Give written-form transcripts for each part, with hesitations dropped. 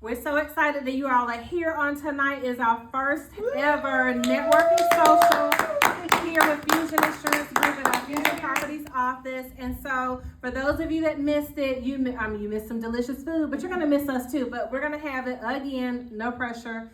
We're so excited that you all are here on tonight. Is our first ever networking social here with Fusion Insurance Group at our Fusion Properties office. And so for those of you that missed it, you missed some delicious food, but you're going to miss us too. But we're going to have it again, no pressure,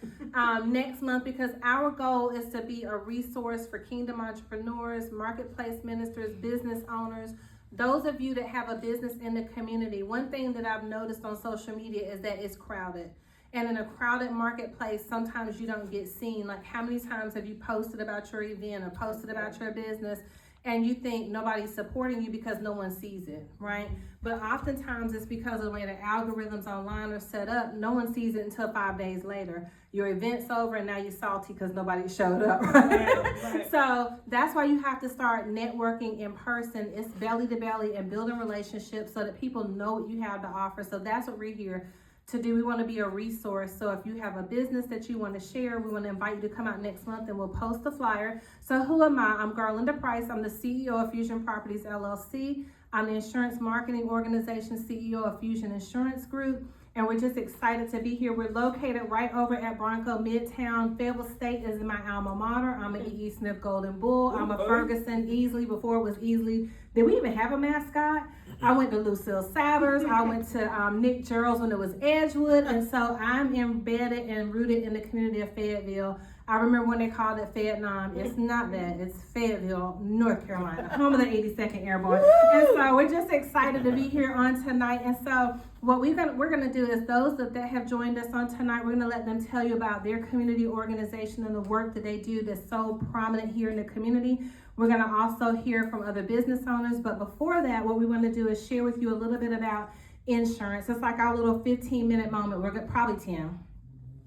next month, because our goal is to be a resource for kingdom entrepreneurs, marketplace ministers, business owners, those of you that have a business in the community. One thing that I've noticed on social media is that it's crowded. And in a crowded marketplace, sometimes you don't get seen. Like, how many times have you posted about your event or posted about your business and you think nobody's supporting you because no one sees it, right? But oftentimes it's because of the way the algorithms online are set up. No one sees it until 5 days later. Your event's over and now you're salty because nobody showed up, right? So that's why you have to start networking in person. It's belly to belly and building relationships so that people know what you have to offer. So that's what we're here to do. We want to be a resource. So if you have a business that you want to share, we want to invite you to come out next month and we'll post the flyer. So who am I? I'm Garlinda Price. I'm the CEO of Fusion Properties LLC. I'm the insurance marketing organization CEO of Fusion Insurance Group. And we're just excited to be here. We're located right over at Bronco Midtown. Fayetteville State is my alma mater. I'm an E.E. Smith Golden Bull. I'm a Ferguson Easley before it was Easley. Did we even have a mascot? I went to Lucille Savers. I went to Nick Gerald's when it was Edgewood. And so I'm embedded and rooted in the community of Fayetteville. I remember when they called it Vietnam. It's not that. It's Fayetteville, North Carolina, home of the 82nd Airborne. And so we're just excited to be here on tonight. And so what we're gonna do is those that have joined us on tonight, we're gonna let them tell you about their community organization and the work that they do that's so prominent here in the community. We're gonna also hear from other business owners. But before that, what we wanna do is share with you a little bit about insurance. It's like our little 15-minute moment. We're probably 10.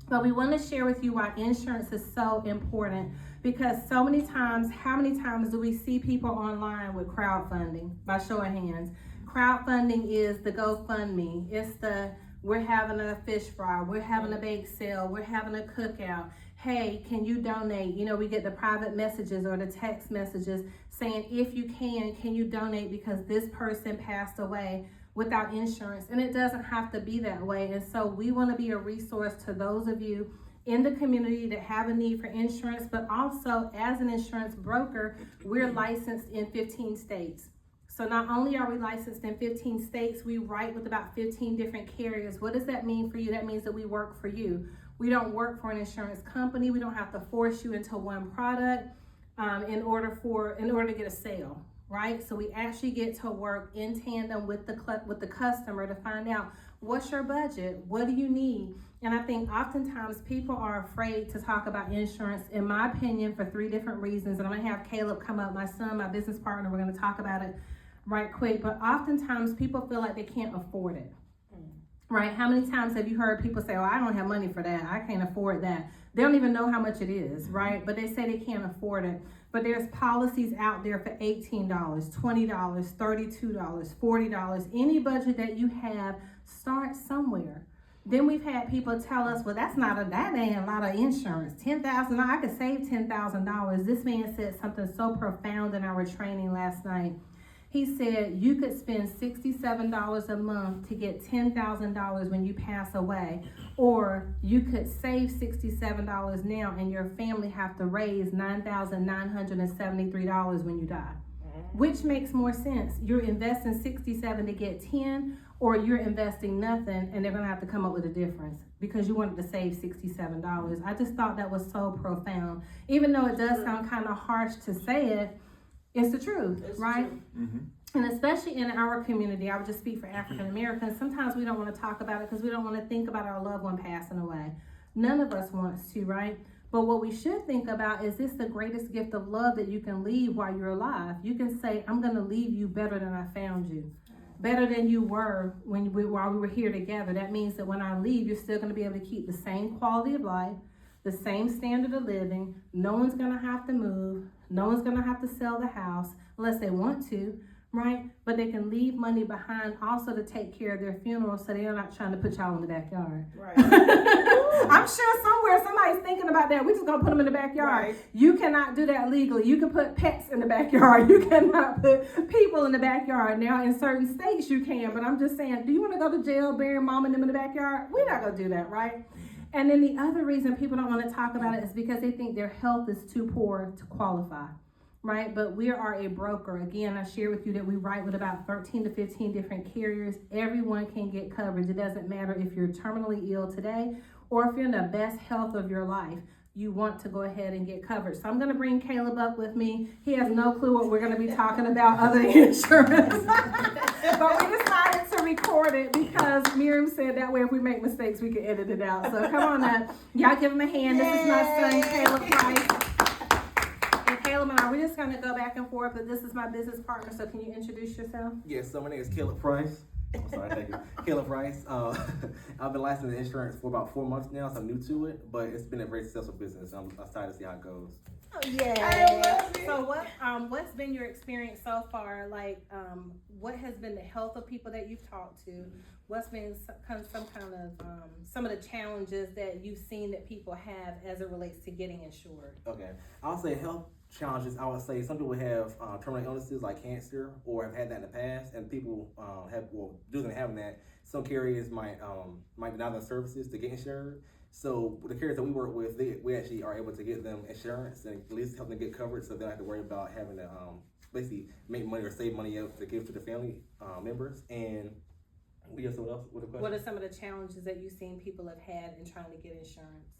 But we want to share with you why insurance is so important, because so many times, how many times do we see people online with crowdfunding? By show of hands. Crowdfunding is the GoFundMe. It's the, we're having a fish fry, we're having a bake sale, we're having a cookout. Hey, can you donate? You know, we get the private messages or the text messages saying, if you can you donate because this person passed away without insurance. And it doesn't have to be that way. And so we want to be a resource to those of you in the community that have a need for insurance, but also as an insurance broker, we're licensed in 15 states. So not only are we licensed in 15 states, we write with about 15 different carriers. What does that mean for you? That means that we work for you. We don't work for an insurance company. We don't have to force you into one product in order to get a sale. Right? So we actually get to work in tandem with the customer to find out, what's your budget? What do you need? And I think oftentimes people are afraid to talk about insurance, in my opinion, for 3 different reasons. And I'm gonna have Caleb come up, my son, my business partner. We're gonna talk about it right quick. But oftentimes people feel like they can't afford it. Right? How many times have you heard people say, oh, I don't have money for that. I can't afford that. They don't even know how much it is, right? But they say they can't afford it. But there's policies out there for $18, $20, $32, $40. Any budget that you have, start somewhere. Then we've had people tell us, well, that ain't a lot of insurance. $10,000, I could save $10,000. This man said something so profound in our training last night. He said you could spend $67 a month to get $10,000 when you pass away, or you could save $67 now and your family have to raise $9,973 when you die. Which makes more sense? You're investing $67 to get 10, or you're investing nothing and they're gonna have to come up with a difference because you wanted to save $67. I just thought that was so profound. Even though it does sound kind of harsh to say it, it's the truth, right? Mm-hmm. And especially in our community, I would just speak for African Americans, sometimes we don't want to talk about it because we don't want to think about our loved one passing away. None of us wants to, right? But what we should think about is, this the greatest gift of love that you can leave while you're alive. You can say, I'm going to leave you better than I found you. Better than you were while we were here together. That means that when I leave, you're still going to be able to keep the same quality of life, the same standard of living. No one's going to have to move. No one's going to have to sell the house unless they want to, right? But they can leave money behind also to take care of their funeral, so they're not trying to put y'all in the backyard. Right. I'm sure somewhere somebody's thinking about that. We're just gonna put them in the backyard. Right. You cannot do that legally. You can put pets in the backyard. You cannot put people in the backyard. Now, in certain states you can, but I'm just saying, do you want to go to jail burying mom and them in the backyard? We're not gonna do that, right? And then the other reason people don't want to talk about it is because they think their health is too poor to qualify. Right, but we are a broker. Again, I share with you that we write with about 13 to 15 different carriers. Everyone can get coverage. It doesn't matter if you're terminally ill today or if you're in the best health of your life. You want to go ahead and get coverage. So I'm going to bring Caleb up with me. He has no clue what we're going to be talking about other than insurance. But we decided to record it because Miriam said that way if we make mistakes, we can edit it out. So come on up. Y'all give him a hand. This is my son, Caleb Price. Caleb and I, we're just going to go back and forth, but this is my business partner, so can you introduce yourself? Yes, so my name is Caleb Price. I'm sorry, thank you. Caleb Price. I've been licensed in insurance for about 4 months now, so I'm new to it, but it's been a very successful business. I'm excited to see how it goes. Oh, yeah. So what's been your experience so far? Like, what has been the health of people that you've talked to? What's been some of the challenges that you've seen that people have as it relates to getting insured? Okay, I'll say health challenges. I would say some people have terminal illnesses like cancer or have had that in the past, and people due to having that, some carriers might deny their services to get insured. So the carriers that we work with, we actually are able to get them insurance and at least help them get coverage, so they don't have to worry about having to basically make money or save money up to give to the family members. And yes, what else? What are some of the challenges that you've seen people have had in trying to get insurance?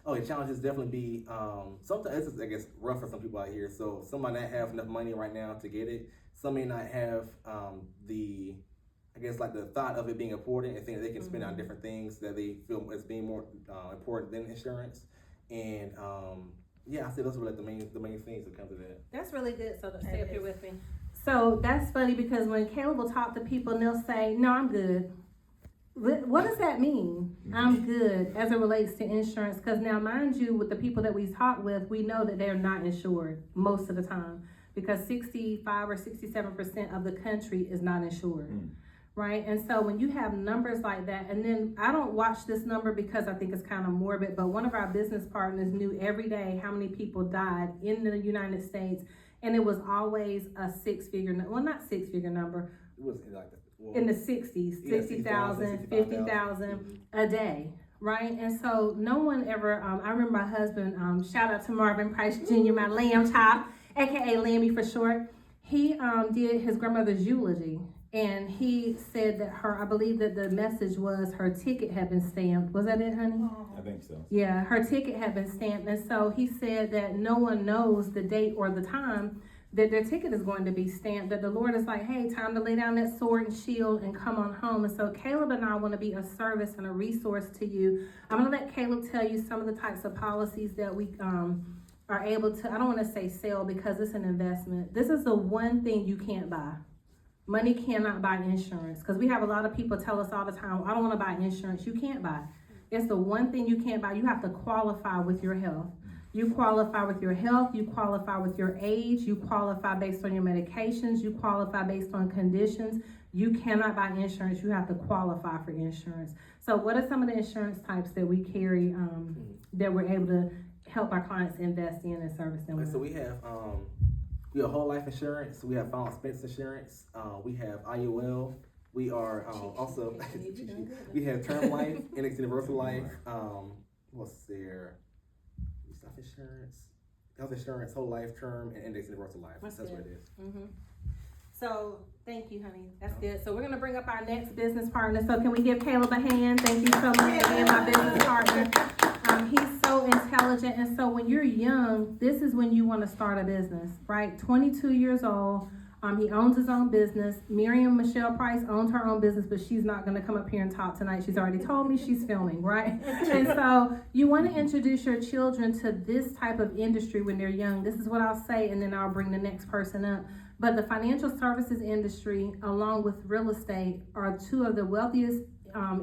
Oh, the challenges definitely be sometimes this is, I guess, rough for some people out here. So some might not have enough money right now to get it. Some may not have the thought of it being important and think that they can spend on different things that they feel as being more important than insurance. And I say those are like the main things that come to that. That's really good. So stay up here with me. So that's funny because when Caleb will talk to people and they'll say, "No, I'm good." What does that mean? I'm good as it relates to insurance. Because now, mind you, with the people that we talk with, we know that they're not insured most of the time because 65 or 67% of the country is not insured. Right? And so when you have numbers like that, and then I don't watch this number because I think it's kind of morbid, but one of our business partners knew every day how many people died in the United States, and it was always a six-figure, not six-figure number. It was like that. In the 60s, 60,000, 50,000 a day, right? And so no one ever, I remember my husband, shout out to Marvin Price Jr., my lamb chop, aka Lammy for short. He did his grandmother's eulogy, and he said that I believe that the message was her ticket had been stamped. Was that it, honey? I think so. Yeah, her ticket had been stamped, and so he said that no one knows the date or the time that their ticket is going to be stamped, that the Lord is like, hey, time to lay down that sword and shield and come on home. And so Caleb and I want to be a service and a resource to you. I'm going to let Caleb tell you some of the types of policies that we are able to, I don't want to say sell because it's an investment. This is the one thing you can't buy. Money cannot buy insurance, because we have a lot of people tell us all the time, I don't want to buy insurance. You can't buy. It's the one thing you can't buy. You have to qualify with your health. You qualify with your health, you qualify with your age, you qualify based on your medications, you qualify based on conditions. You cannot buy insurance, you have to qualify for insurance. So what are some of the insurance types that we carry that we're able to help our clients invest in and service them with? So we have whole life insurance, we have final expense insurance, we have IUL, we are also, we have term life, index universal life, what's there? Insurance, health insurance, whole life term, and index universal life. That's what it is. So thank you, honey. That's good. So we're gonna bring up our next business partner. So can we give Caleb a hand? Thank you so much for being my business partner. He's so intelligent, and so when you're young, this is when you want to start a business, right? 22 years old. He owns his own business. Miriam Michelle Price owns her own business, but she's not going to come up here and talk tonight. She's already told me she's filming, right? And so you want to introduce your children to this type of industry when they're young. This is what I'll say, and then I'll bring the next person up. But the financial services industry, along with real estate, are two of the wealthiest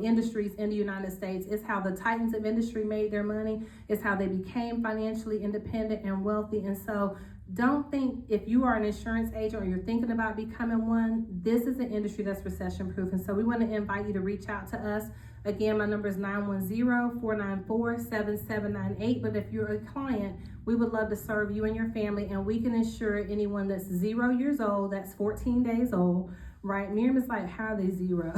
industries in the United States. It's how the titans of industry made their money. It's how they became financially independent and wealthy. And so don't think if you are an insurance agent or you're thinking about becoming one, this is an industry that's recession proof. And so we want to invite you to reach out to us. Again, my number is 910-494-7798. But if you're a client, we would love to serve you and your family, and we can insure anyone that's 0 years old, that's 14 days old, right? Miriam is like, how are they 0?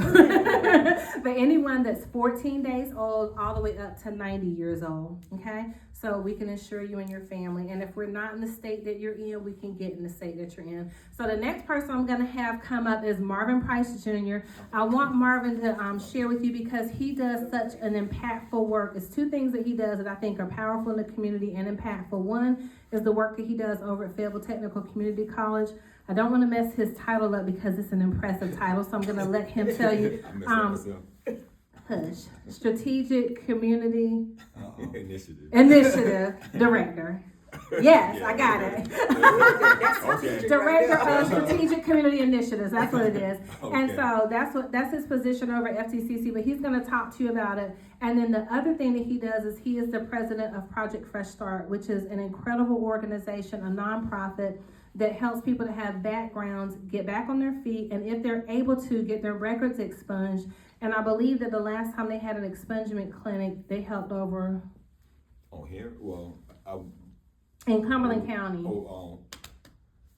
But anyone that's 14 days old all the way up to 90 years old, okay? So we can insure you and your family. And if we're not in the state that you're in, we can get in the state that you're in. So the next person I'm gonna have come up is Marvin Price Jr. I want Marvin to share with you because he does such an impactful work. It's 2 things that he does that I think are powerful in the community and impactful. One is the work that he does over at Fayetteville Technical Community College. I don't want to mess his title up because it's an impressive title, so I'm going to let him tell you. Strategic Community Initiative Director. Yes, I got it. Okay. Director of Strategic Community Initiatives. That's what it is. Okay. And so that's his position over at FTCC. But he's going to talk to you about it. And then the other thing that he does is he is the president of Project Fresh Start, which is an incredible organization, a nonprofit that helps people to have backgrounds get back on their feet, and if they're able to, get their records expunged. And I believe that the last time they had an expungement clinic, they helped over On here, well, in Cumberland County.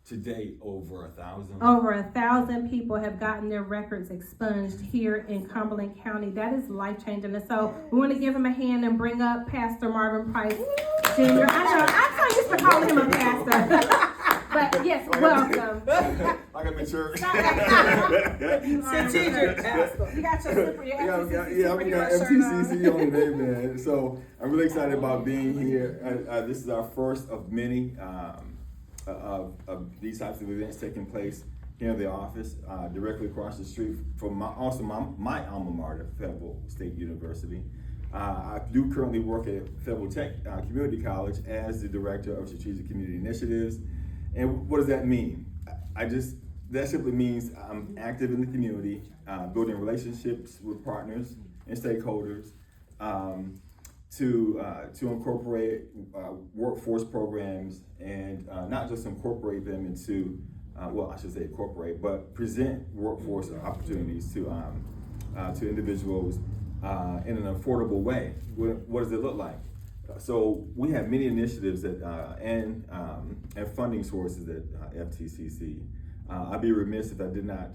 Today over 1,000. Over 1,000 people have gotten their records expunged here in Cumberland County. That is life-changing. And so we want to give him a hand and bring up Pastor Marvin Price Jr. I know, I'm so used to calling him a pastor. But yes, welcome. Like I'm in church. Strategic pastor. You got your Yeah, we got FTCC on today, man. So I'm really excited about being here. This is our first of many of these types of events taking place here in the office, directly across the street from my alma mater, Fayetteville State University. I do currently work at Fayetteville Tech Community College as the Director of Strategic Community Initiatives. And what does that mean? That simply means I'm active in the community, building relationships with partners and stakeholders to incorporate workforce programs and not just incorporate them into, but present workforce opportunities to individuals in an affordable way. What does it look like? So we have many initiatives that and funding sources at FTCC. I'd be remiss if I did not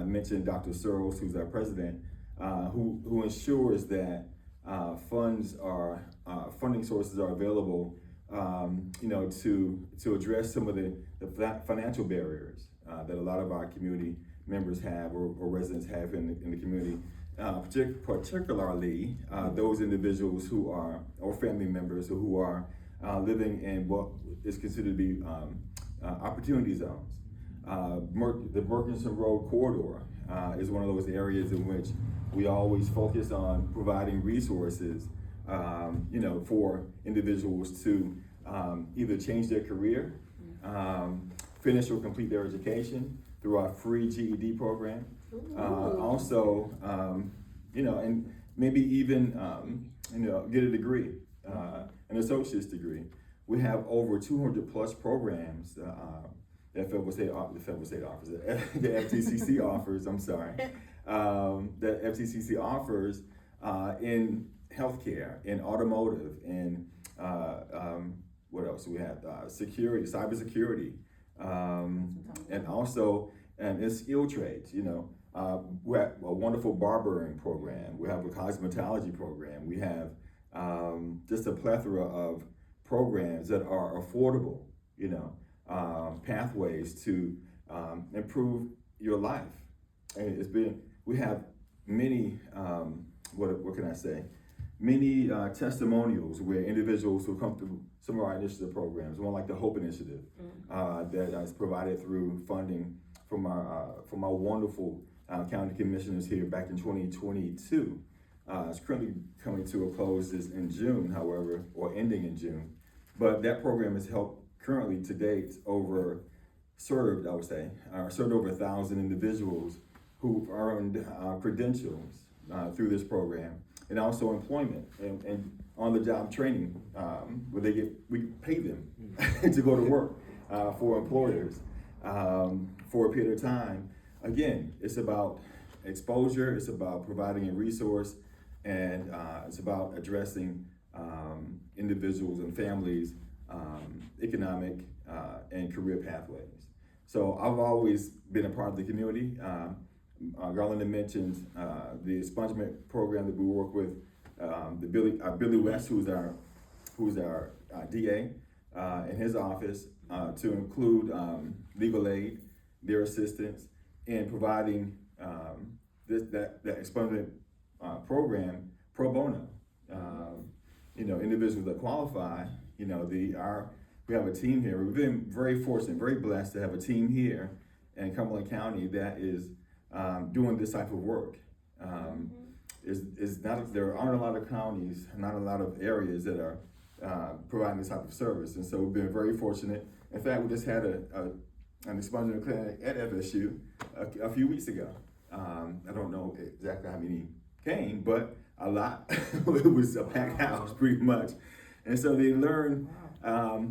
mention Dr. Searles, who's our president, who ensures that funding sources are available, to address some of the financial barriers that a lot of our community members have or residents have in the community. Particularly those individuals who are, or family members who are living in what is considered to be opportunity zones. The Murchison Road corridor is one of those areas in which we always focus on providing resources, for individuals to either change their career, finish or complete their education through our free GED program. And maybe even, get a degree, an associate's degree. We have over 200 plus programs that the Fayetteville State offers, the FTCC offers, that FTCC offers in healthcare, in automotive, in, what else? We have security, cybersecurity, and also in skilled trades, we have a wonderful barbering program. We have a cosmetology program. We have just a plethora of programs that are affordable, pathways to improve your life. And we have many, what can I say? Many testimonials where individuals who come through some of our initiative programs, one like the Hope Initiative, that is provided through funding from our wonderful county commissioners here back in 2022. It's currently coming to a close in June, however, or ending in June. But that program has helped currently to date served over 1,000 individuals who've earned credentials through this program, and also employment and on-the-job training, where we pay them to go to work for employers for a period of time. Again, it's about exposure, it's about providing a resource, and it's about addressing individuals and families' economic and career pathways. So I've always been a part of the community. Garland mentioned the expungement program that we work with Billy West, who's our DA in his office, to include legal aid, their assistance in providing that expungement program pro bono. Individuals that qualify. We have a team here. We've been very fortunate, very blessed to have a team here in Cumberland County that is doing this type of work. There aren't a lot of counties, not a lot of areas that are providing this type of service, and so we've been very fortunate. In fact, we just had an expungement clinic at FSU a few weeks ago. I don't know exactly how many came, but a lot. It was a packed house, pretty much, and so they learn.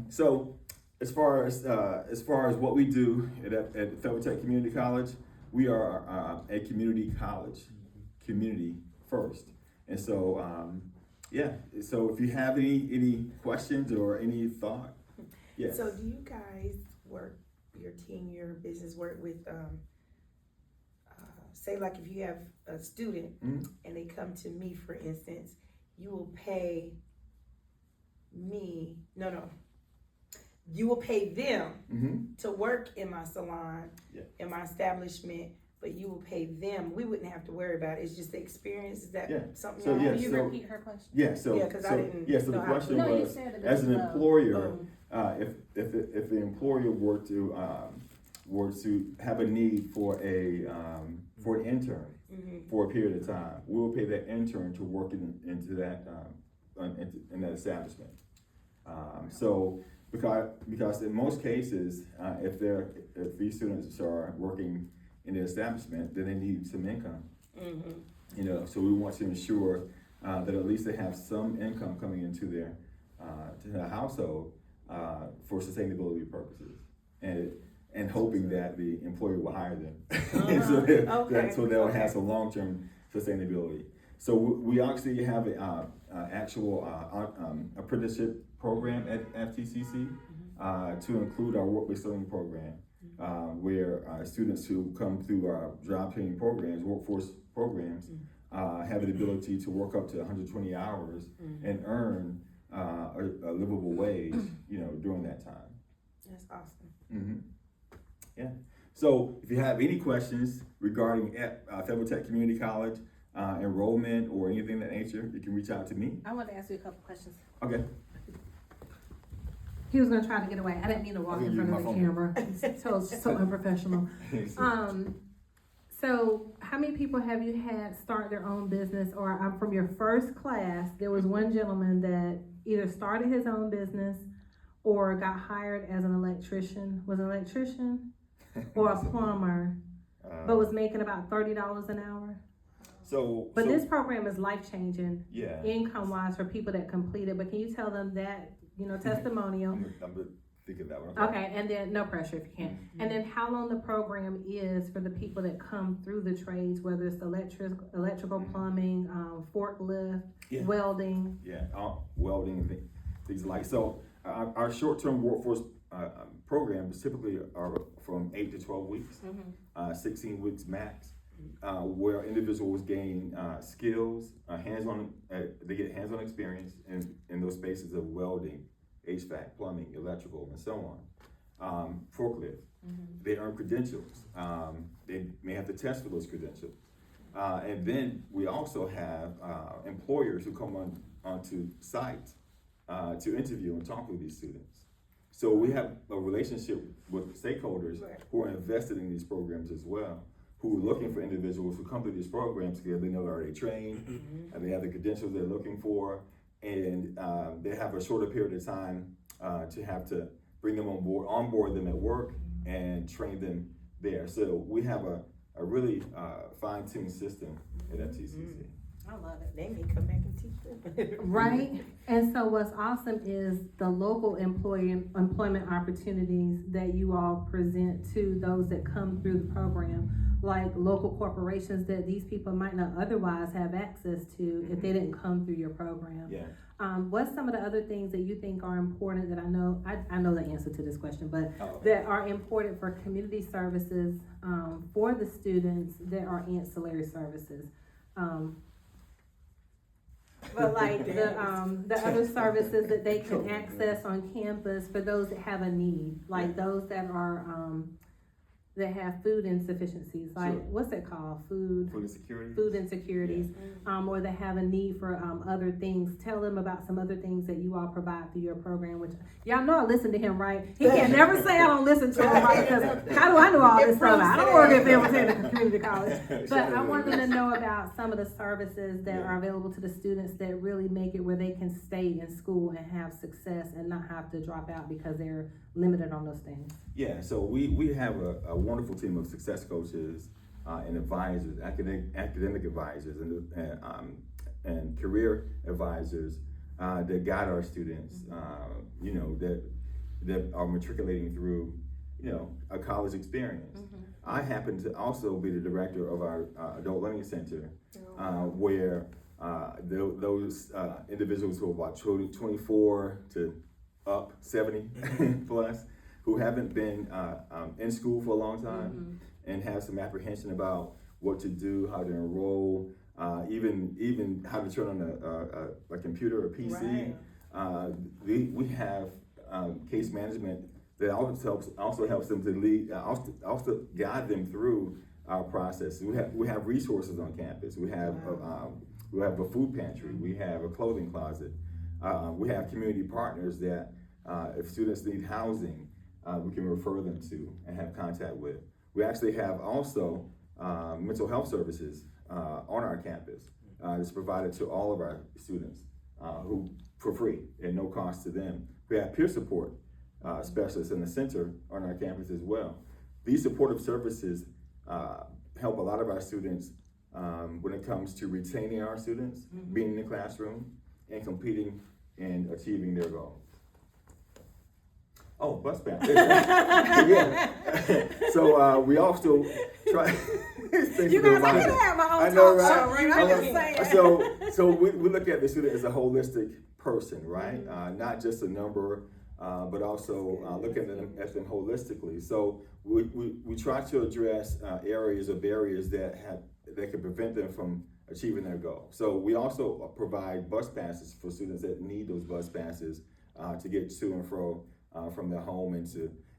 So as far as what we do at Fayetteville Tech Community College, we are a community college, community first. And so, so if you have any questions or any thought, yes. So do you guys work, your team, your business work with, say like if you have a student and they come to me, for instance, you will pay me, you will pay them to work in my salon, in my establishment, but you will pay them. We wouldn't have to worry about it. It's just the experience. Is that something? So, Will you repeat her question? Yeah. So I didn't. So the question was, as an employer, if the employer were to have a need for an intern for a period of time, we will pay that intern to work into that in that establishment. So because in most cases, if these students are working in the establishment, then they need some income. So we want to ensure that at least they have some income coming into their household for sustainability purposes, and hoping that the employer will hire them, so they'll have some long-term sustainability. So we actually have an actual apprenticeship program at FTCC to include our workplace learning program, where students who come through our job training programs, workforce programs, have the ability to work up to 120 hours and earn a livable wage, during that time. That's awesome. Yeah. So if you have any questions regarding Fayetteville Tech Community College enrollment or anything of that nature, you can reach out to me. I want to ask you a couple questions. Okay. He was gonna try to get away. I didn't mean to walk in front of the camera. So unprofessional. So how many people have you had start their own business, or from your first class, there was one gentleman that either started his own business or got hired as an electrician, or a plumber, but was making about $30 an hour? But this program is life-changing, income-wise, for people that complete it. But can you tell them that, testimonial? I'm gonna think of that one. Okay, and then, no pressure if you can't. And then how long the program is for the people that come through the trades, whether it's electrical, plumbing, forklift, welding. Welding, things like, so our short-term workforce programs typically are from 8 to 12 weeks, 16 weeks max, where individuals gain skills, they get hands-on experience in those spaces of welding, HVAC, plumbing, electrical, and so on. Forklift, they earn credentials. They may have to test for those credentials. And then we also have employers who come onto site to interview and talk with these students. So we have a relationship with stakeholders who are invested in these programs as well, who are looking for individuals who come to these programs because they know they're already trained, and they have the credentials they're looking for, and they have a shorter period of time to have to bring them onboard them at work, and train them there. So we have a really fine-tuned system at FTCC. I love it. They may come back and teach them. Right, and so what's awesome is the local employment opportunities that you all present to those that come through the program, like local corporations that these people might not otherwise have access to if they didn't come through your program. Yeah. What's some of the other things that you think are important that I know the answer to this question, but Oh. that are important for community services, for the students that are ancillary services? But like the other services that they can access on campus for those that have a need, like those that are, that have food insufficiencies, like, Sure. what's it called? Food insecurities, or they have a need for, other things. Tell them about some other things that you all provide through your program, which, y'all know I listen to him, right? He can never say I don't listen to him, right? Because how do I know all this stuff? I don't work at Hamilton Community College. But I want them to know about some of the services that are available to the students that really make it where they can stay in school and have success and not have to drop out because they're limited on those things. Yeah, so we have a wonderful team of success coaches and advisors, academic advisors, and career advisors that guide our students. That are matriculating through, a college experience. I happen to also be the director of our Adult Learning Center, where those individuals who are about 24 to up 70 plus, who haven't been in school for a long time and have some apprehension about what to do, how to enroll, even how to turn on a computer or PC. Right. We have case management that also helps them to lead, also guide them through our process. We have resources on campus. We have a food pantry. We have a clothing closet. We have community partners that if students need housing, we can refer them to and have contact with. We actually have also mental health services on our campus. It's provided to all of our students who for free and no cost to them. We have peer support specialists in the center on our campus as well. These supportive services help a lot of our students when it comes to retaining our students, being in the classroom, and competing and achieving their goals. Oh, bus pass. Yeah. So we also try. You guys, I can have my own I know, talk show, right? right? I'm just saying. So we look at the student as a holistic person, right? Not just a number, but also look at them holistically. So we try to address areas or barriers that can prevent them from achieving their goal. So we also provide bus passes for students that need those bus passes to get to and fro from their home and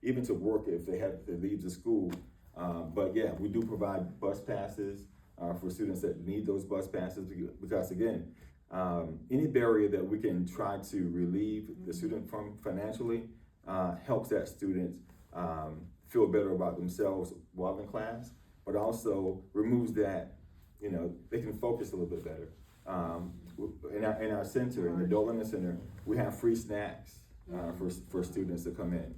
even to work if they have to leave the school. But yeah, we do provide bus passes for students that need those bus passes because again, any barrier that we can try to relieve the student from financially helps that student feel better about themselves while in class, but also removes that, they can focus a little bit better. In our center, in the Adult Learning Center, we have free snacks for students to come in.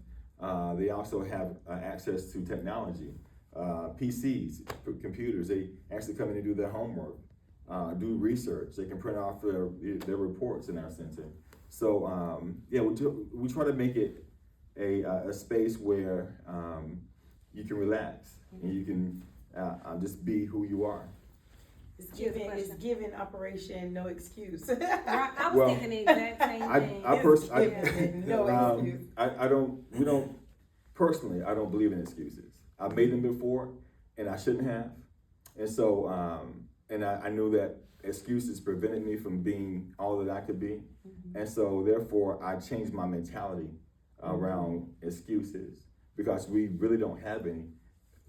They also have access to technology, PCs, computers. They actually come in and do their homework, do research. They can print off their reports in our center. So we try to make it a space where you can relax and you can just be who you are. It's given Operation No Excuse. Right, I was thinking the exact same thing. No excuse. We don't personally, I don't believe in excuses. I've made them before and I shouldn't have. And so, and I knew that excuses prevented me from being all that I could be. And so therefore I changed my mentality around excuses because we really don't have any.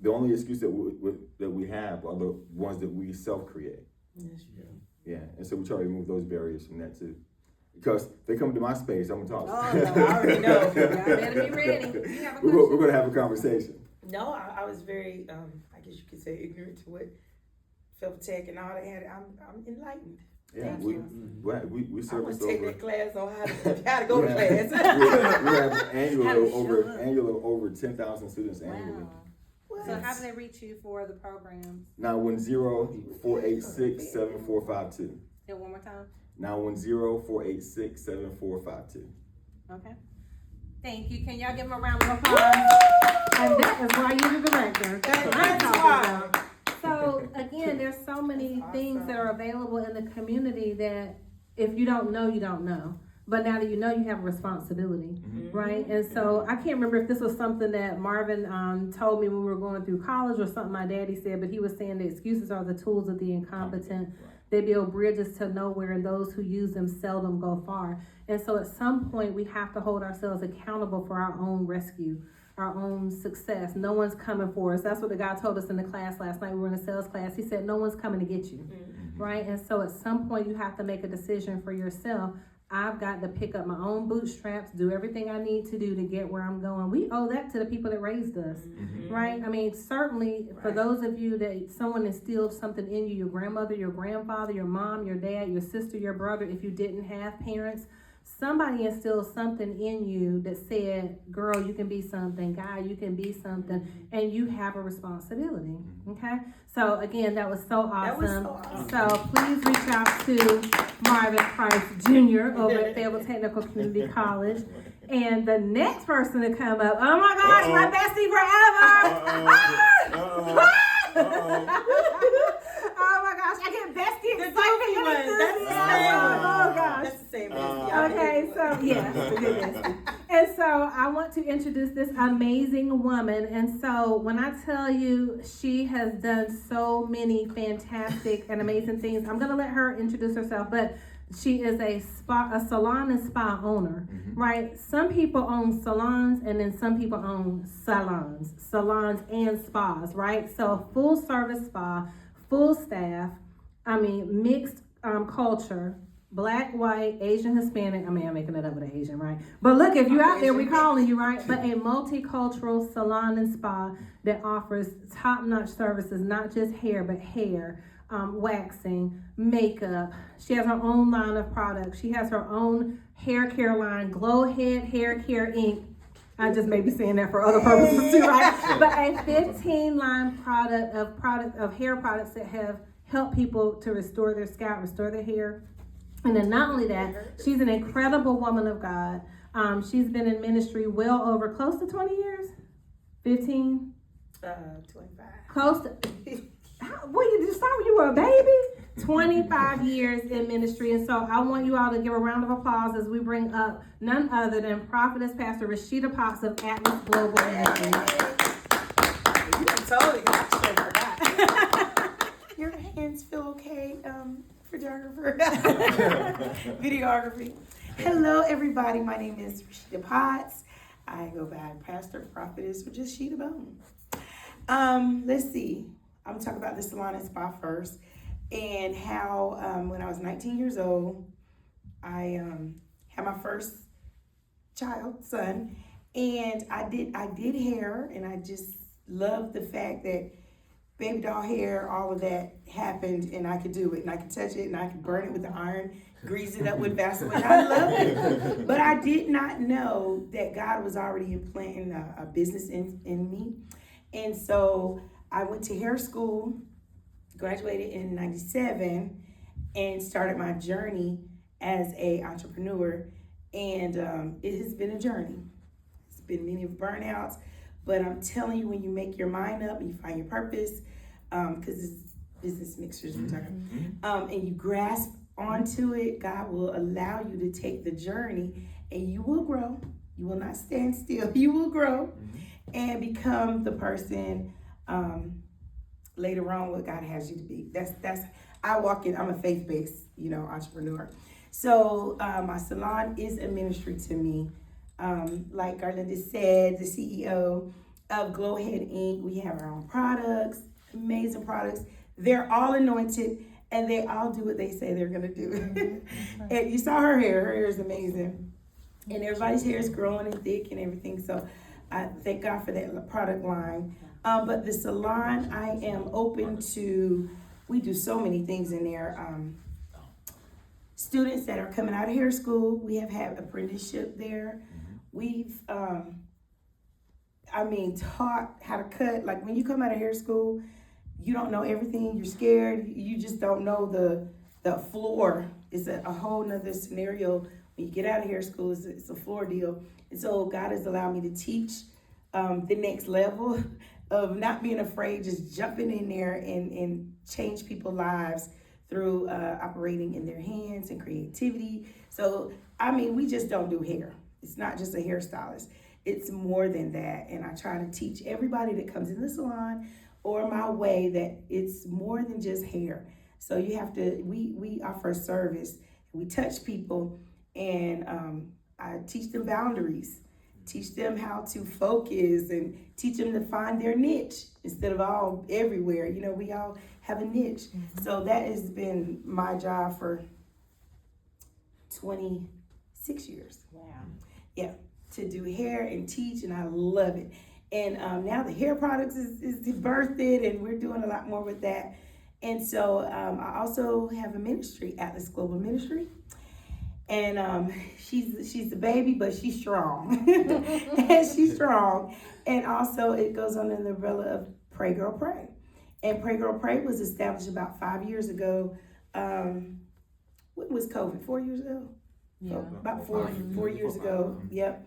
The only excuse that we have are the ones that we self-create. Yeah, and so we try to remove those barriers from that too. Because if they come to my space, I'm gonna talk. Oh, no, I already know. Y'all better be ready. You have a We're question? gonna have a conversation. No, I was very, I guess you could say, ignorant to what Tech and all that had. I'm enlightened. Yeah, Thank we I service want to take over. that class on how to go to class. we have annually show over 10,000 students annually. Wow. So how do they reach you for the programs? 910-486-7452. And one more time. 910-486-7452. Okay. Thank you. Can y'all give him a round of applause? And that is why you're the director. That's what I'm talking about. So again, there's so many things that are available in the community that if you don't know, you don't know. But now that you know, you have a responsibility, right? And so I can't remember if this was something that Marvin told me when we were going through college or something my daddy said, but he was saying the excuses are the tools of the incompetent. They build bridges to nowhere, and those who use them seldom go far. And so at some point, we have to hold ourselves accountable for our own rescue, our own success. No one's coming for us. That's what the guy told us in the class last night. We were in a sales class. He said, no one's coming to get you, right? And so at some point, you have to make a decision for yourself. I've got to pick up my own bootstraps, do everything I need to do to get where I'm going. We owe that to the people that raised us, right? I mean, certainly for those of you that someone instilled something in you, your grandmother, your grandfather, your mom, your dad, your sister, your brother, if you didn't have parents, somebody instilled something in you that said, girl, you can be something, guy, you can be something, and you have a responsibility, okay? So again, that was so awesome. So please reach out to Marvin Price Jr. over at Fayetteville Technical Community College. And the next person to come up, oh my gosh, my bestie forever! Oh my gosh, I get bestie excitement. That's the same. Okay, so yeah, it's a good bestie. And so I want to introduce this amazing woman. And so when I tell you she has done so many fantastic and amazing things, I'm gonna let her introduce herself, but she is a salon and spa owner, right? Some people own salons and then some people own salons and spas, right? So full service spa, full staff, mixed culture, Black, white, Asian, Hispanic. I'm making it up with an Asian, right? But look, if you're out there, we're calling you, right? But a multicultural salon and spa that offers top-notch services, not just hair, but hair, waxing, makeup. She has her own line of products. She has her own hair care line, Glow Head Hair Care Inc. I just may be saying that for other purposes too, right? But a 15-line product of hair products that have helped people to restore their scalp, restore their hair. And then not only that, she's an incredible woman of God. She's been in ministry well over close to 20 years? 15? 25. Close to, you just started when you were a baby? 25 years in ministry. And so I want you all to give a round of applause as we bring up none other than Prophetess Pastor Rashida Potts of Atlas Global Ministries. You totally forgot. Your hands feel okay, photographer, videography. Hello, everybody. My name is Rashida Potts. I go by Pastor Prophetess or just Sheeta Bone. Let's see. I'm gonna talk about the salon and spa first, and how when I was 19 years old, I had my first child, son, and I did hair, and I just loved the fact that baby doll hair, all of that happened, and I could do it, and I could touch it, and I could burn it with the iron, grease it up with Vaseline. I loved it. But I did not know that God was already implanting a business in me. And so I went to hair school, graduated in 97, and started my journey as an entrepreneur. And it has been a journey. It's been many burnouts. But I'm telling you, when you make your mind up and you find your purpose, because it's business mixers we're talking, and you grasp onto it, God will allow you to take the journey, and you will grow. You will not stand still. You will grow and become the person later on what God has you to be. That's I'm a faith-based, entrepreneur. So my salon is a ministry to me. Like Garlinda said, the CEO of Glow Head Inc. We have our own products, amazing products. They're all anointed, and they all do what they say they're gonna do. And you saw her hair. Her hair is amazing, and everybody's hair is growing and thick and everything. So I thank God for that product line. But the salon, I am open to. We do so many things in there. Students that are coming out of hair school, we have had apprenticeship there. We've, taught how to cut. Like when you come out of hair school, you don't know everything. You're scared. You just don't know the floor is a whole nother scenario. When you get out of hair school, it's a floor deal. And so God has allowed me to teach the next level of not being afraid, just jumping in there and change people's lives through operating in their hands and creativity. So, I mean, we just don't do hair. It's not just a hairstylist. It's more than that. And I try to teach everybody that comes in the salon or my way that it's more than just hair. So you have to, we offer service, we touch people, and I teach them boundaries, teach them how to focus, and teach them to find their niche instead of all everywhere. You know, we all have a niche. Mm-hmm. So that has been my job for 26 years. Wow. Yeah, to do hair and teach, and I love it. And now the hair products is birthed, and we're doing a lot more with that. And so I also have a ministry, Atlas Global Ministry. And she's the baby, but she's strong. And she's strong. And also it goes under the umbrella of Pray Girl Pray. And Pray Girl Pray was established about 5 years ago. When was COVID? 4 years ago? Yeah. About four years ago. Yep.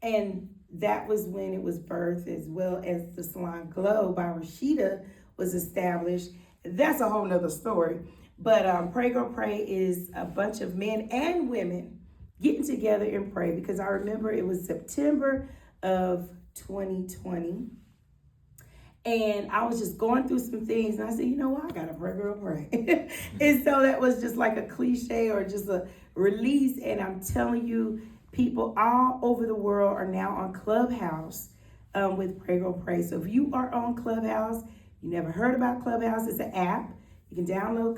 And that was when it was birthed, as well as the Salon Glow by Rashida was established. That's a whole nother story. But Pray Girl Pray is a bunch of men and women getting together and pray, because I remember it was September of 2020. And I was just going through some things, and I said, you know what, I gotta pray, girl, pray. And so that was just like a cliche or just a release. And I'm telling you, people all over the world are now on Clubhouse with Pray Girl Pray. So if you are on Clubhouse, you never heard about Clubhouse, it's an app. You can download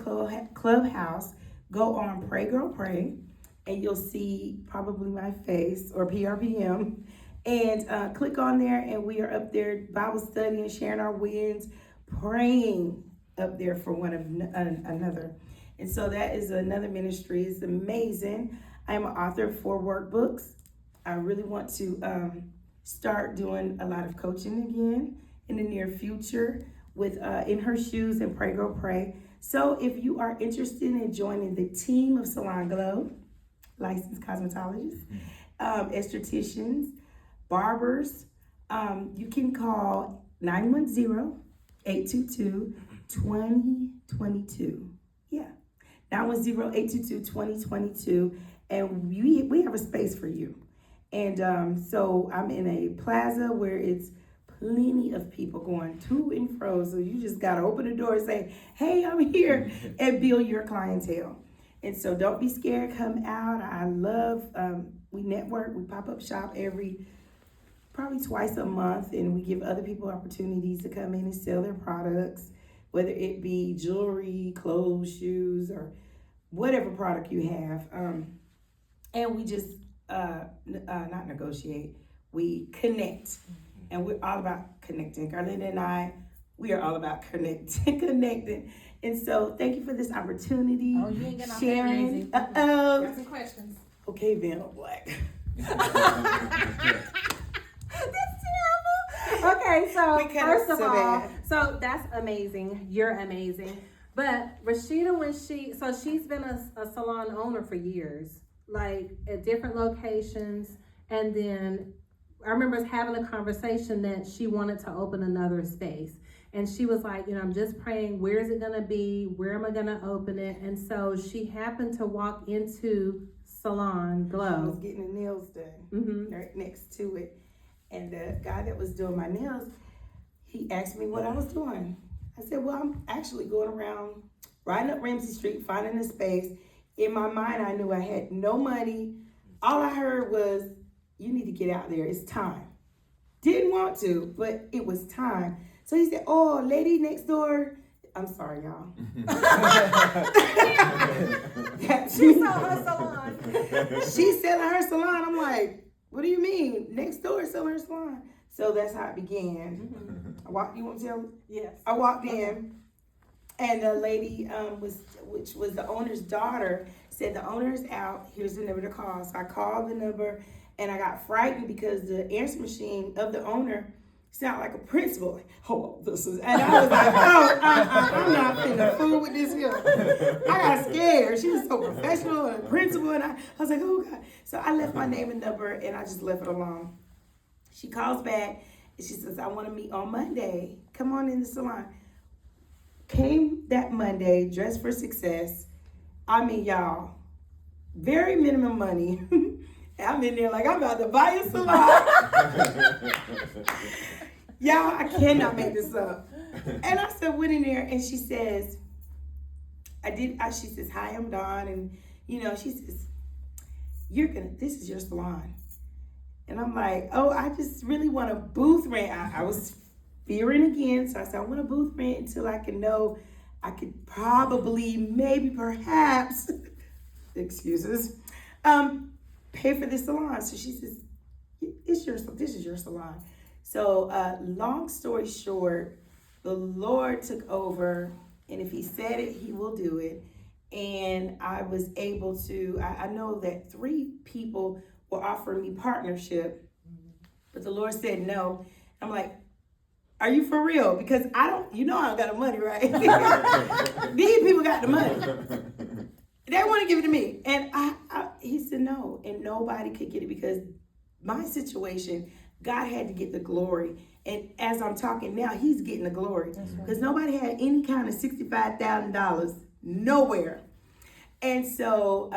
Clubhouse, go on Pray Girl Pray, and you'll see probably my face or PRPM. And click on there, and we are up there Bible studying, sharing our wins, praying up there for one of another. And so that is another ministry. It's amazing. I am an author of 4 workbooks. I really want to start doing a lot of coaching again in the near future with In Her Shoes and Pray Girl Pray. So if you are interested in joining the team of Salon Glow, licensed cosmetologists, estheticians, barbers, you can call 910-822-2022. Yeah, 910-822-2022. And we have a space for you. And so I'm in a plaza where it's plenty of people going to and fro. So you just got to open the door and say, hey, I'm here, and build your clientele. And so don't be scared, come out. I love, we network, we pop up shop probably twice a month, and we give other people opportunities to come in and sell their products, whether it be jewelry, clothes, shoes, or whatever product you have. And we just not negotiate, we connect. And we're all about connecting. Carlina and I, we are all about connecting. And so thank you for this opportunity. Oh, you ain't got nothing sharing. easy. Got some questions. Okay, then, Black. That's terrible. Okay, so We cut first it of so all, bad. so that's amazing. You're amazing. But Rashida, she's been a salon owner for years, like at different locations. And then I remember us having a conversation that she wanted to open another space. And she was like, I'm just praying, where is it gonna be? Where am I gonna open it? And so she happened to walk into Salon I Glow. was getting the nails done right next to it. And the guy that was doing my nails, he asked me what I was doing. I said, well, I'm actually going around, riding up Ramsey Street, finding a space. In my mind, I knew I had no money. All I heard was, you need to get out there, it's time. Didn't want to, but it was time. So he said, oh, lady next door. I'm sorry, y'all. She saw her salon. She's selling her salon. I'm like, what do you mean? Next door is selling her salon. So that's how it began. You want me to tell? Yes. I walked in, and the lady which was the owner's daughter, said the owner's out. Here's the number to call. So I called the number, and I got frightened because the answer machine of the owner sound like a principal. Oh, this is, and I was like, oh, I'm not finna fool with this here. I got scared. She was so professional and a principal, and I was like, oh God. So I left my name and number, and I just left it alone. She calls back, and she says, I want to meet on Monday. Come on in the salon. Came that Monday, dressed for success. I mean, y'all, very minimum money. I'm in there like I'm about to buy a salon. Y'all, I cannot make this up. And I said, went in there, and she says, she says, hi, I'm Dawn. And, she says, this is your salon. And I'm like, oh, I just really want a booth rent. I was fearing again. So I said, I want a booth rent until I can know I could probably, maybe, perhaps, excuses, pay for this salon. So she says, this is your salon. So long story short, the Lord took over, and if he said it, he will do it. And I was able to, I know that 3 people were offering me partnership, but the Lord said no. I'm like, are you for real? Because I don't got the money, right? These people got the money. They want to give it to me. And he said no, and nobody could get it because my situation, God had to get the glory. And as I'm talking now, he's getting the glory. Because nobody had any kind of $65,000, nowhere. And so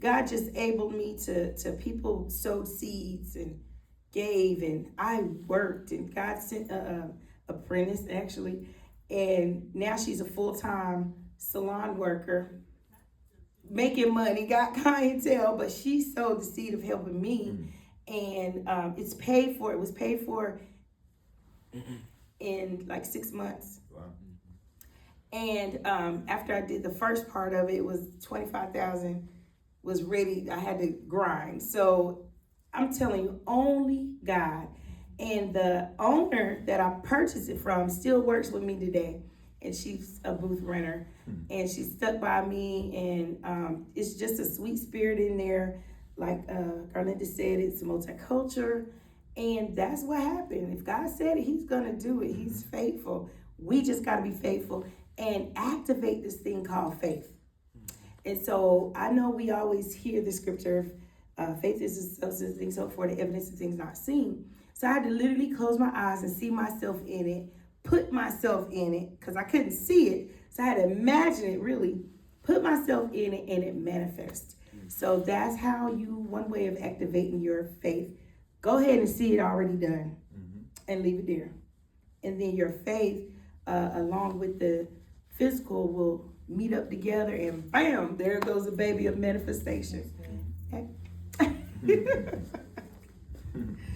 God just enabled me to people sowed seeds and gave, and I worked, and God sent a apprentice actually. And now she's a full-time salon worker, making money, got clientele, but she sowed the seed of helping me. And it's paid for. It was paid for in like 6 months. Wow. And after I did the first part of it, was $25,000 was ready. I had to grind. So I'm telling you, only God. And the owner that I purchased it from still works with me today. And she's a booth renter. And she stuck by me. And it's just a sweet spirit in there. Like Carlinda said, it's multicultural. And that's what happened. If God said it, he's going to do it. He's faithful. We just got to be faithful and activate this thing called faith. And so I know we always hear the scripture, faith is the substance of things hoped for, the evidence of things not seen. So I had to literally close my eyes and see myself in it, put myself in it, because I couldn't see it. So I had to imagine it really, put myself in it, and it manifests. So that's how one way of activating your faith. Go ahead and see it already done and leave it there. And then your faith, along with the physical, will meet up together, and bam, there goes a baby of manifestation. Okay.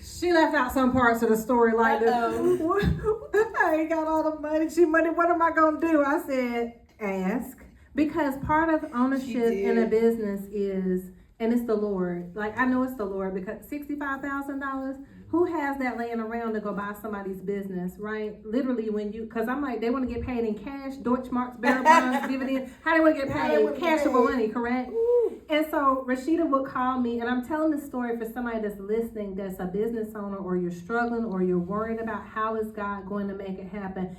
She left out some parts of the story like this. I ain't got all the money. What am I gonna do? I said, ask. Because part of ownership in a business is, and it's the Lord. Like, I know it's the Lord, because $65,000, who has that laying around to go buy somebody's business, right? Literally, because I'm like, they want to get paid in cash, Deutschmarks, bearer bonds, dividends. How they want to get paid? Cashable money, correct? Ooh. And so Rashida would call me, and I'm telling this story for somebody that's listening, that's a business owner, or you're struggling, or you're worried about how is God going to make it happen.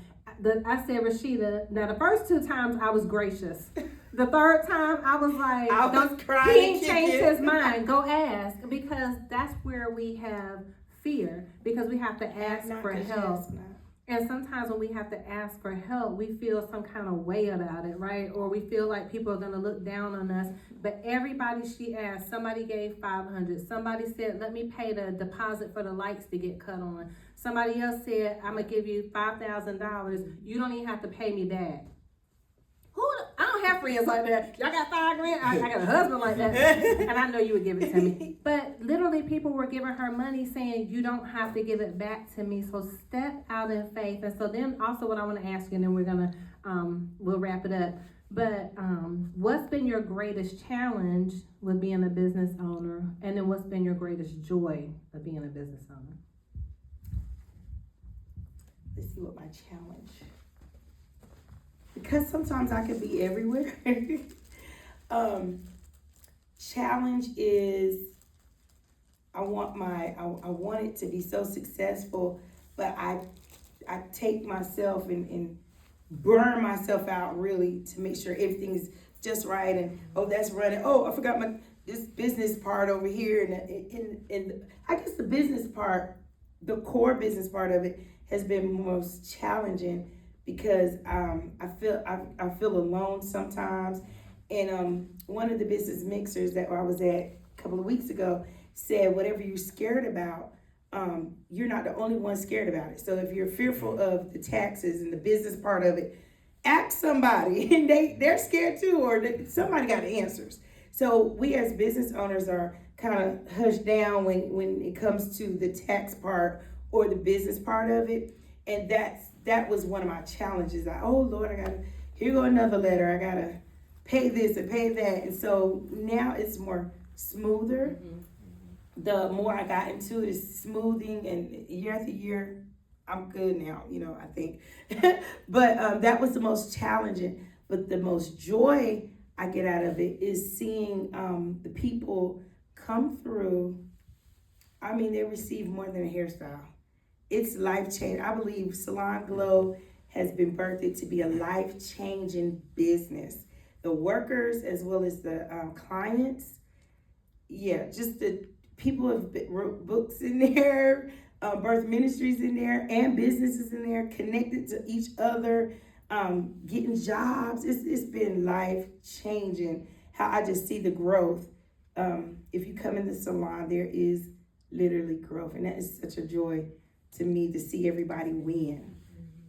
I said, Rashida, now the first 2 times I was gracious. The third time I was like, he ain't changed his mind. Go ask. Because that's where we have fear, because we have to ask for help. And sometimes when we have to ask for help, we feel some kind of way about it, right? Or we feel like people are going to look down on us. But everybody she asked, somebody gave $500. Somebody said, let me pay the deposit for the lights to get cut on. Somebody else said, I'm going to give you $5,000. You don't even have to pay me back. I don't have friends like that. Y'all got $5,000. I got a husband like that. And I know you would give it to me. But literally people were giving her money saying, you don't have to give it back to me. So step out in faith. And so then also what I want to ask you, and then we're going to, we'll wrap it up. But what's been your greatest challenge with being a business owner? And then what's been your greatest joy of being a business owner? Let's see what my challenge. Because sometimes I could be everywhere. Challenge is I want it to be so successful, but I take myself and burn myself out really to make sure everything is just right. And oh, that's running. Oh, I forgot this business part over here. And I guess the business part, the core business part of it, has been most challenging because I feel alone sometimes. And one of the business mixers that I was at a couple of weeks ago said, whatever you're scared about, you're not the only one scared about it. So if you're fearful of the taxes and the business part of it, ask somebody, and they're scared too, or somebody got the answers. So we as business owners are kind of hushed down when it comes to the tax part or the business part of it. And that was one of my challenges. Oh Lord, here go another letter. I gotta pay this and pay that. And so now it's more smoother. The more I got into it, it's smoothing, and year after year, I'm good now, I think. But that was the most challenging. But the most joy I get out of it is seeing the people come through. I mean, they receive more than a hairstyle. It's life-changing. I believe Salon Glow has been birthed to be a life-changing business. The workers as well as the clients, just the people have wrote books in there, birth ministries in there, and businesses in there, connected to each other, getting jobs. It's been life-changing how I just see the growth. If you come in the salon, there is literally growth, and that is such a joy to me to see everybody win.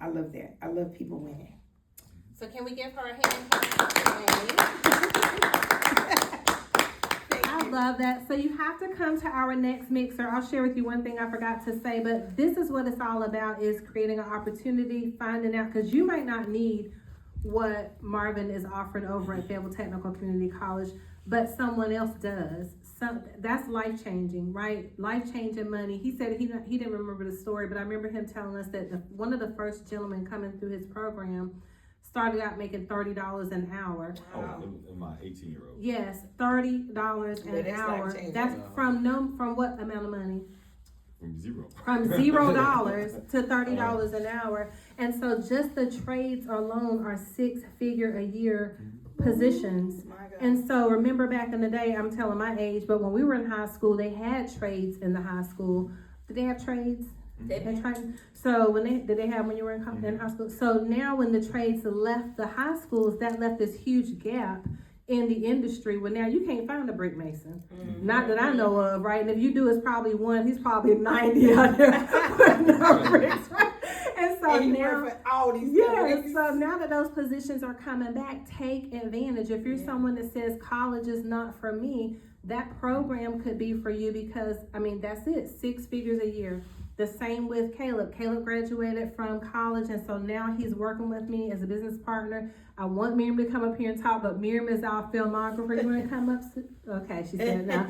I love that. I love people winning. So can we give her a hand? I love that. So you have to come to our next mixer. I'll share with you one thing I forgot to say, but this is what it's all about, is creating an opportunity, finding out, because you might not need what Marvin is offering over at Fayetteville Technical Community College, but someone else does. So that's life-changing, right? Life-changing money. He said he didn't remember the story, but I remember him telling us that one of the first gentlemen coming through his program started out making $30 an hour. Oh, in my 18-year-old. Yes, $30 an hour. That's from what amount of money? From zero. From $0 to $30 an hour. And so just the trades alone are 6-figure a year positions. And so remember back in the day, I'm telling my age, but when we were in high school, they had trades in the high school. Did they have trades? They had trades. So did they have when you were in high school? So now when the trades left the high schools, that left this huge gap in the industry where now you can't find a brick mason. Not that I know of, right? And if you do, it's probably one. He's probably 90 out there with no bricks, right? And so now, so now that those positions are coming back, take advantage. If you're someone that says college is not for me, that program could be for you, because that's it, 6 figures a year. The same with Caleb. Caleb graduated from college, and so now he's working with me as a business partner. I want Miriam to come up here and talk, but Miriam is our filmographer. You want to come up? Okay, she said no.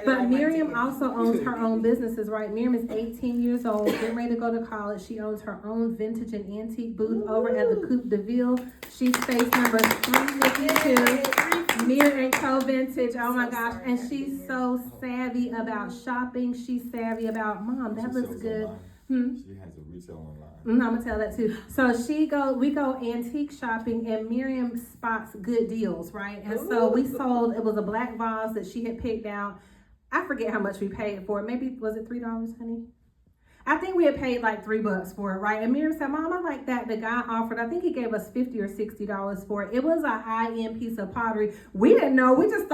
But Miriam also owns her own businesses, right? Miriam is 18 years old, getting ready to go to college. She owns her own vintage and antique booth over at the Coupe de Ville. She's space number 352. Miriam Co Vintage. Oh my gosh. And she's so savvy about shopping. She's savvy about, Mom, that looks good. She has a retail online. I'm gonna tell that too. So we go antique shopping, and Miriam spots good deals, right? And so we sold, it was a black vase that she had picked out. I forget how much we paid for it. Maybe, was it $3, honey? I think we had paid like $3 for it, right? And Miriam said, Mom, I like that. The guy offered, I think he gave us $50 or $60 for it. It was a high-end piece of pottery. We didn't know. She just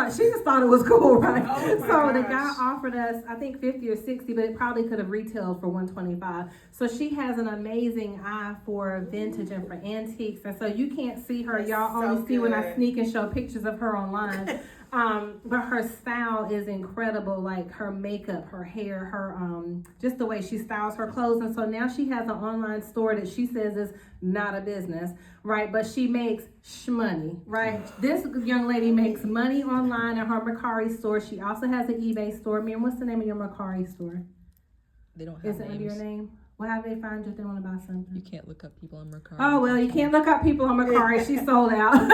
thought it was cool, right? The guy offered us, I think $50 or $60, but it probably could have retailed for $125. So she has an amazing eye for vintage and for antiques. And so you can't see her. Y'all only see when I sneak and show pictures of her online. But her style is incredible, like her makeup, her hair, her just the way she styles her clothes. And so now she has an online store that she says is not a business, right? But she makes shmoney, right? This young lady makes money online at her Mercari store. She also has an eBay store. Miriam, what's the name of your Mercari store? They don't have Is it under your name? Well, how do they find you if they want to buy something? You can't look up people on Mercari. Oh, well, you can't look up people on Mercari. She sold out.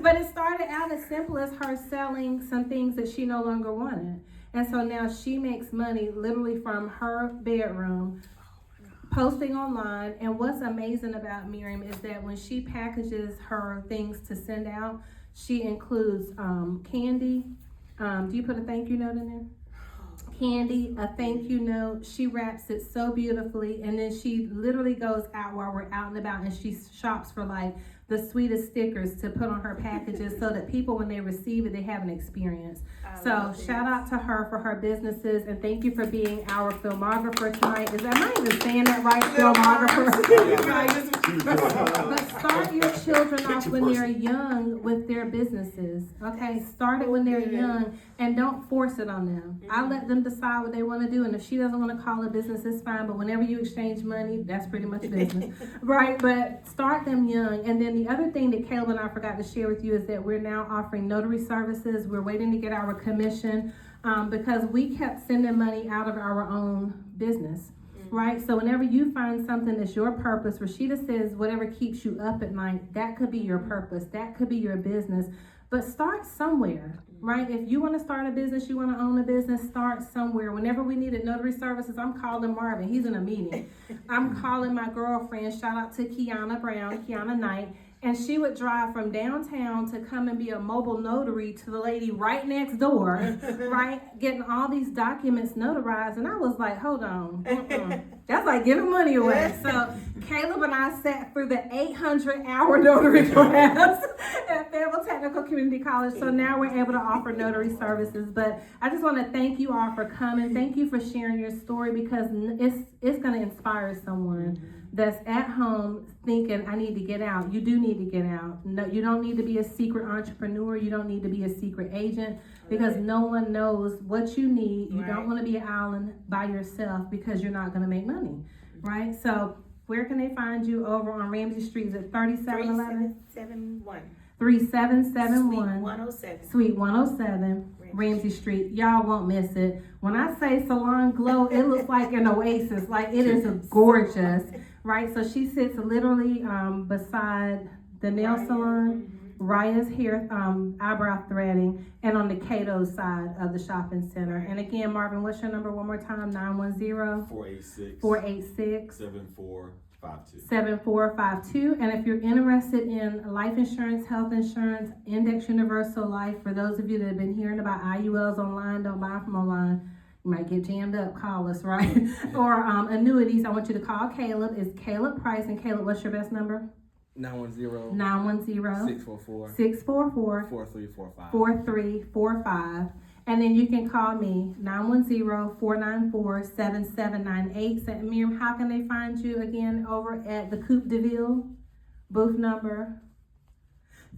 But it started out as simple as her selling some things that she no longer wanted. And so now she makes money literally from her bedroom, posting online. And what's amazing about Miriam is that when she packages her things to send out, she includes candy. Do you put a thank you note in there? Candy, a thank you note. She wraps it so beautifully, and then she literally goes out while we're out and about, and she shops for like the sweetest stickers to put on her packages so that people, when they receive it, they have an experience. So shout out to her for her businesses, and thank you for being our filmographer tonight. Am I even saying that right? Filmographer. But start your children off when they're young with their businesses. Okay, start it when they're young, and don't force it on them. I let them decide what they want to do, and if she doesn't want to call it business, it's fine. But whenever you exchange money, that's pretty much business, right? But start them young. And then the other thing that Caleb and I forgot to share with you is that we're now offering notary services. We're waiting to get our commission because we kept sending money out of our own business. Right? So whenever you find something that's your purpose, Rashida says whatever keeps you up at night, that could be your purpose. That could be your business. But start somewhere, right? If you want to start a business, you want to own a business, start somewhere. Whenever we needed notary services, I'm calling Marvin. He's in a meeting. I'm calling my girlfriend. Shout out to Kiana Brown, Kiana Knight. And she would drive from downtown to come and be a mobile notary to the lady right next door, right? Getting all these documents notarized. And I was like, hold on. That's like giving money away. So Caleb and I sat through the 800-hour notary class at Fayetteville Technical Community College. So now we're able to offer notary services. But I just want to thank you all for coming. Thank you for sharing your story, because it's going to inspire someone that's at home thinking, I need to get out. You do need to get out. No, you don't need to be a secret entrepreneur. You don't need to be a secret agent, because no one knows what you need. You don't want to be an island by yourself, because you're not going to make money, right? So where can they find you? Over on Ramsey Street? Is it 3711? 3771 Suite 107 Ramsey Street. Y'all won't miss it. When I say Salon Glow, it looks like an oasis. Like, it is gorgeous, right? So she sits literally beside the nail salon, Raya's hair, eyebrow threading, and on the Cato side of the shopping center. And again, Marvin, what's your number one more time? 910-486 7452. And if you're interested in life insurance, health insurance, Index Universal Life, for those of you that have been hearing about IULs online, don't buy from online. You might get jammed up, call us, right? Or annuities, I want you to call Caleb. It's Caleb Price. And Caleb, what's your best number? 910-644-4345. 4345. And then you can call me, 910-494-7798. So, Miriam, how can they find you again over at the Coupe de Ville? Booth number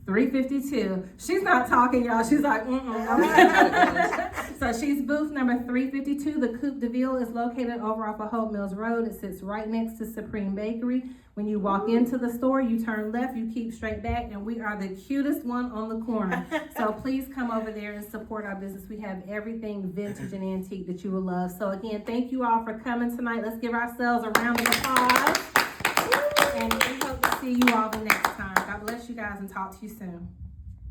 352. She's not talking, y'all. She's like, So she's booth number 352. The Coupe de Ville is located over off of Hope Mills Road. It sits right next to Supreme Bakery. When you walk into the store, you turn left, you keep straight back, and we are the cutest one on the corner. So please come over there and support our business. We have everything vintage and antique that you will love. So again, thank you all for coming tonight. Let's give ourselves a round of applause. And we hope to see you all the next time. God bless you guys, and talk to you soon.